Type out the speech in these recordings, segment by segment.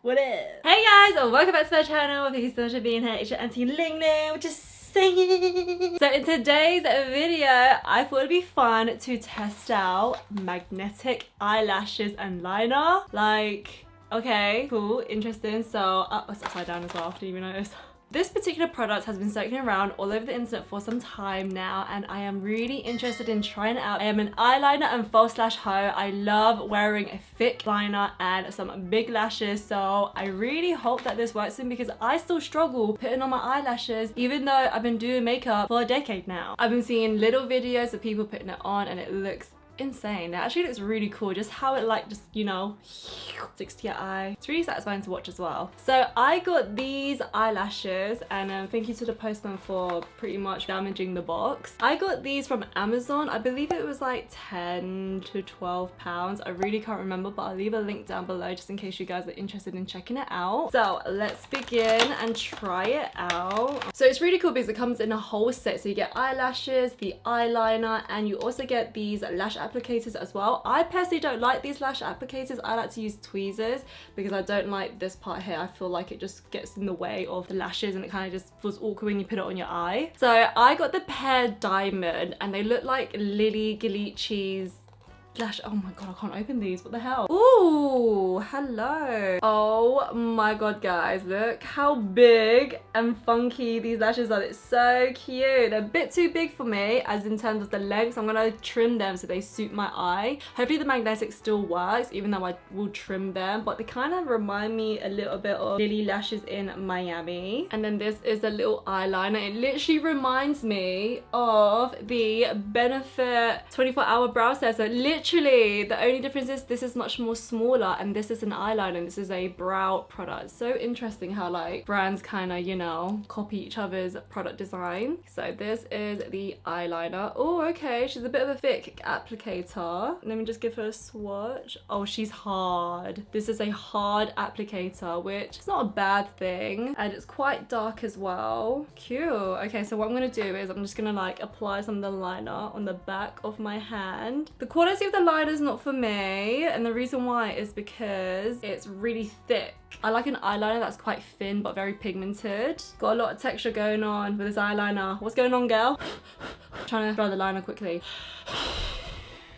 What is? Hey guys, and welcome back to my channel. Thank you so much for being here. It's your auntie Ling Ling, which is singing. So in today's video, I thought it'd be fun to test out magnetic eyelashes and liner. Like, okay, cool, interesting. So, it's upside down as well, didn't even notice. This particular product has been circulating around all over the internet for some time now, and I am really interested in trying it out. I am an eyeliner and false lash hoe. I love wearing a thick liner and some big lashes, so I really hope that this works for me because I still struggle putting on my eyelashes even though I've been doing makeup for a decade now. I've been seeing little videos of people putting it on and it looks insane. It actually looks really cool, just how it like just, you know, sticks to your eye. It's really satisfying to watch as well. So I got these eyelashes, and thank you to the postman for pretty much damaging the box. I got these from Amazon. I believe it was like 10 to 12 pounds. I really can't remember, but I'll leave a link down below just in case you guys are interested in checking it out. So let's begin and try it out. So it's really cool because it comes in a whole set. So you get eyelashes, the eyeliner, and you also get these lash applicators as well. I personally don't like these lash applicators. I like to use tweezers because I don't like this part here. I feel like it just gets in the way of the lashes and it kind of just feels awkward when you put it on your eye. So I got the Pear Diamond and they look like Lily Galici's lash. Oh my god, I can't open these. What the hell? Ooh, hello. Oh my god, guys, look how big and funky these lashes are. It's so cute. They're a bit too big for me as in terms of the length, so I'm gonna trim them so they suit my eye. Hopefully the magnetic still works even though I will trim them, but they kind of remind me a little bit of Lily lashes in Miami. And then this is a little eyeliner. It literally reminds me of the Benefit 24-hour brow set. So literally the only difference is this is much more smaller and this is an eyeliner and this is a brow product. So interesting how like brands kind of, you know, copy each other's product design. So this is the eyeliner. Oh, okay, she's a bit of a thick applicator. Let me just give her a swatch. Oh, she's hard. This is a hard applicator, which is not a bad thing, and it's quite dark as well. Cute. Okay, so what I'm gonna do is I'm just gonna like apply some of the liner on the back of my hand. The quality of the liner is not for me, and the reason why is because it's really thick. I like an eyeliner that's quite thin but very pigmented. Got a lot of texture going on with this eyeliner. What's going on, girl? Trying to dry the liner quickly.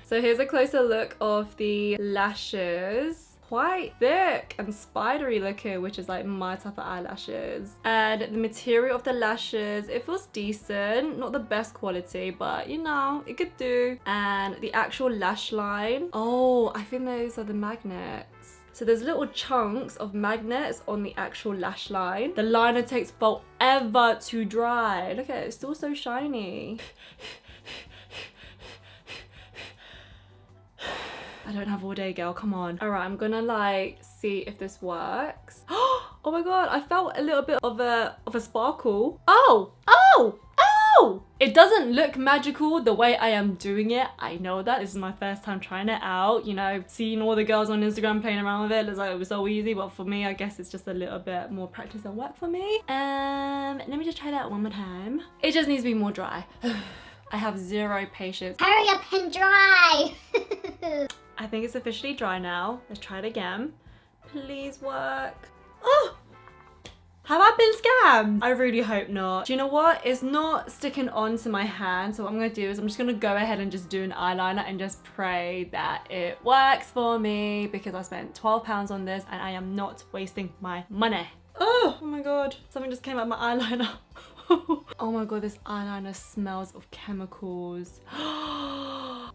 So here's a closer look of the lashes. Quite thick and spidery looking, which is like my type of eyelashes. And the material of the lashes, it feels decent. Not the best quality, but you know, it could do. And the actual lash line. Oh, I think those are the magnets. So there's little chunks of magnets on the actual lash line. The liner takes forever to dry. Look at it, it's still so shiny. I don't have all day, girl, come on. All right, I'm gonna like see if this works. Oh my god, I felt a little bit of a sparkle. Oh! It doesn't look magical the way I am doing it. I know that. This is my first time trying it out. You know, seeing all the girls on Instagram playing around with it, looks like it was so easy, but for me, I guess it's just a little bit more practice and work for me. Let me just try that one more time. It just needs to be more dry. I have zero patience. Hurry up and dry! I think it's officially dry now. Let's try it again. Please work. Oh! Have I been scammed? I really hope not. Do you know what? It's not sticking onto my hand. So what I'm gonna do is I'm just gonna go ahead and just do an eyeliner and just pray that it works for me because I spent £12 on this and I am not wasting my money. Oh my god. Something just came out my eyeliner. Oh my god, this eyeliner smells of chemicals.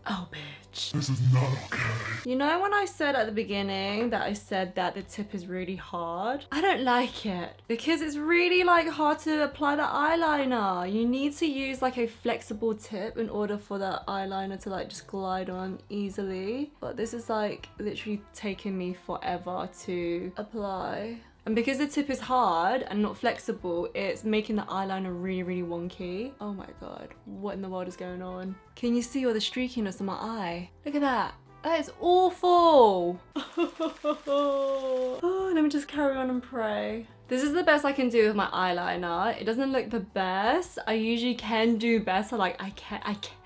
Oh, bitch. This is not okay. You know when I said at the beginning that I said that the tip is really hard? I don't like it because it's really like hard to apply the eyeliner. You need to use like a flexible tip in order for the eyeliner to like just glide on easily. But this is like literally taking me forever to apply. And because the tip is hard and not flexible, it's making the eyeliner really, really wonky. Oh my god, what in the world is going on? Can you see all the streakiness on my eye? Look at that. That is awful. Oh, let me just carry on and pray. This is the best I can do with my eyeliner. It doesn't look the best. I usually can do better. Like I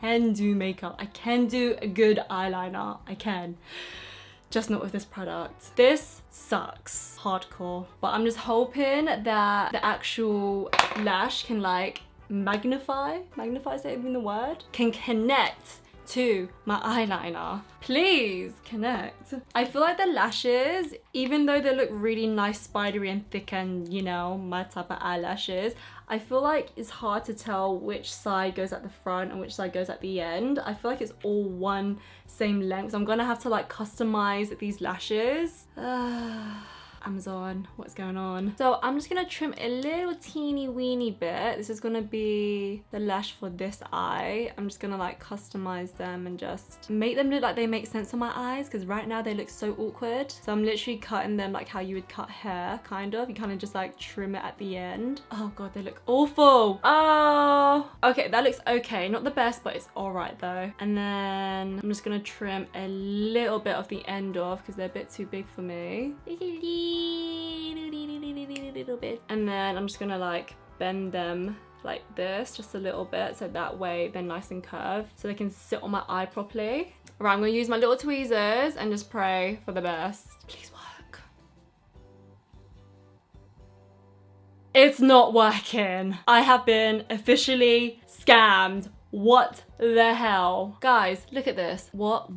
can do makeup. I can do a good eyeliner. I can. just not with this product. This sucks hardcore, but I'm just hoping that the actual lash can like magnify, is that even the word? Can connect to my eyeliner. Please connect. I feel like the lashes, even though they look really nice, spidery and thick and, you know, my type of eyelashes, I feel like it's hard to tell which side goes at the front and which side goes at the end. I feel like it's all one same length, so I'm gonna have to like customize these lashes. Amazon, what's going on? So I'm just gonna trim a little teeny weeny bit. This is gonna be the lash for this eye. I'm just gonna like customize them and just make them look like they make sense on my eyes, because right now they look so awkward. So I'm literally cutting them like how you would cut hair, kind of. You kind of just like trim it at the end. Oh god, they look awful. Oh, okay, that looks okay. Not the best, but it's all right though. And then I'm just gonna trim a little bit of the end off because they're a bit too big for me. Little bit. And then I'm just gonna like bend them like this just a little bit, so that way they're nice and curved so they can sit on my eye properly. Right, I'm gonna use my little tweezers and just pray for the best. Please work. It's not working. I have been officially scammed. What the hell? Guys, look at this. What?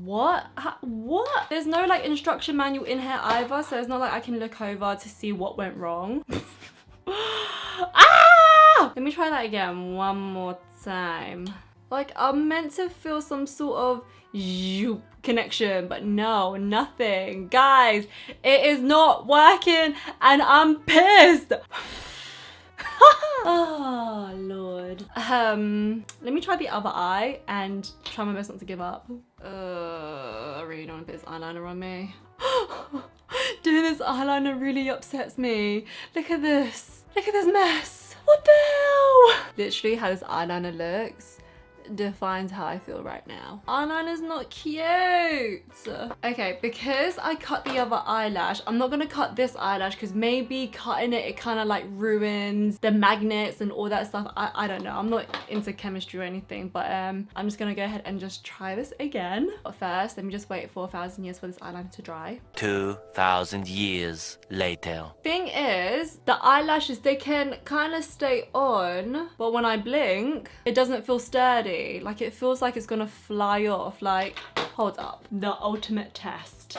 There's no like instruction manual in here either, so it's not like I can look over to see what went wrong. Ah! Let me try that again one more time. Like, I'm meant to feel some sort of connection, but no, nothing. Guys, it is not working and I'm pissed. Oh lord. Let me try the other eye and try my best not to give up. I really don't want to put this eyeliner on me. Doing this eyeliner really upsets me. Look at this. Look at this mess. What the hell? Literally how this eyeliner looks defines how I feel right now. Eyeliner's not cute. Okay, because I cut the other eyelash, I'm not gonna cut this eyelash because maybe cutting it kind of like ruins the magnets and all that stuff. I don't know. I'm not into chemistry or anything, but I'm just gonna go ahead and just try this again. But first, let me just wait for 1,000 years for this eyeliner to dry. 2,000 years later. Thing is, the eyelashes, they can kind of stay on, but when I blink, it doesn't feel sturdy. Like, it feels like it's gonna fly off. Like, hold up. The ultimate test.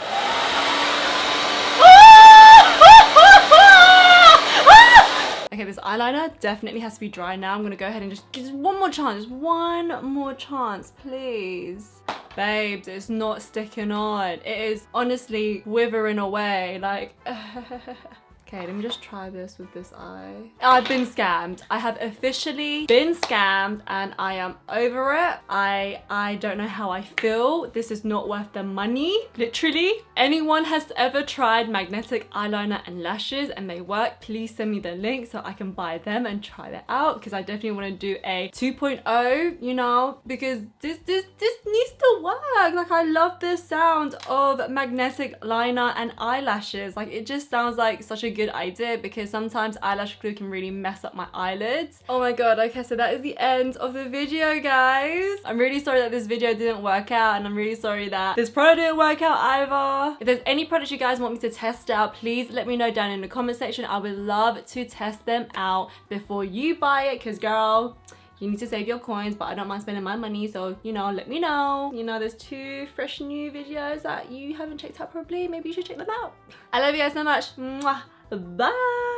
Okay, this eyeliner definitely has to be dry now. I'm gonna go ahead and just one more chance. Just one more chance, please. Babes, it's not sticking on. It is honestly withering away. Like, okay, let me just try this with this eye. I've been scammed. I have officially been scammed and I am over it. I don't know how I feel. This is not worth the money, literally. Anyone has ever tried magnetic eyeliner and lashes and they work, please send me the link so I can buy them and try that out, because I definitely want to do a 2.0, you know, because this needs to work. Like, I love the sound of magnetic liner and eyelashes. Like, it just sounds like such a good idea, because sometimes eyelash glue can really mess up my eyelids. Oh my god. Okay, so that is the end of the video, guys. I'm really sorry that this video didn't work out, and I'm really sorry that this product didn't work out either. If there's any products you guys want me to test out, please let me know down in the comment section. I would love to test them out before you buy it, because girl, you need to save your coins, but I don't mind spending my money, so, you know, let me know. You know, there's 2 fresh new videos that you haven't checked out probably. Maybe you should check them out. I love you guys so much. Mwah. Bye.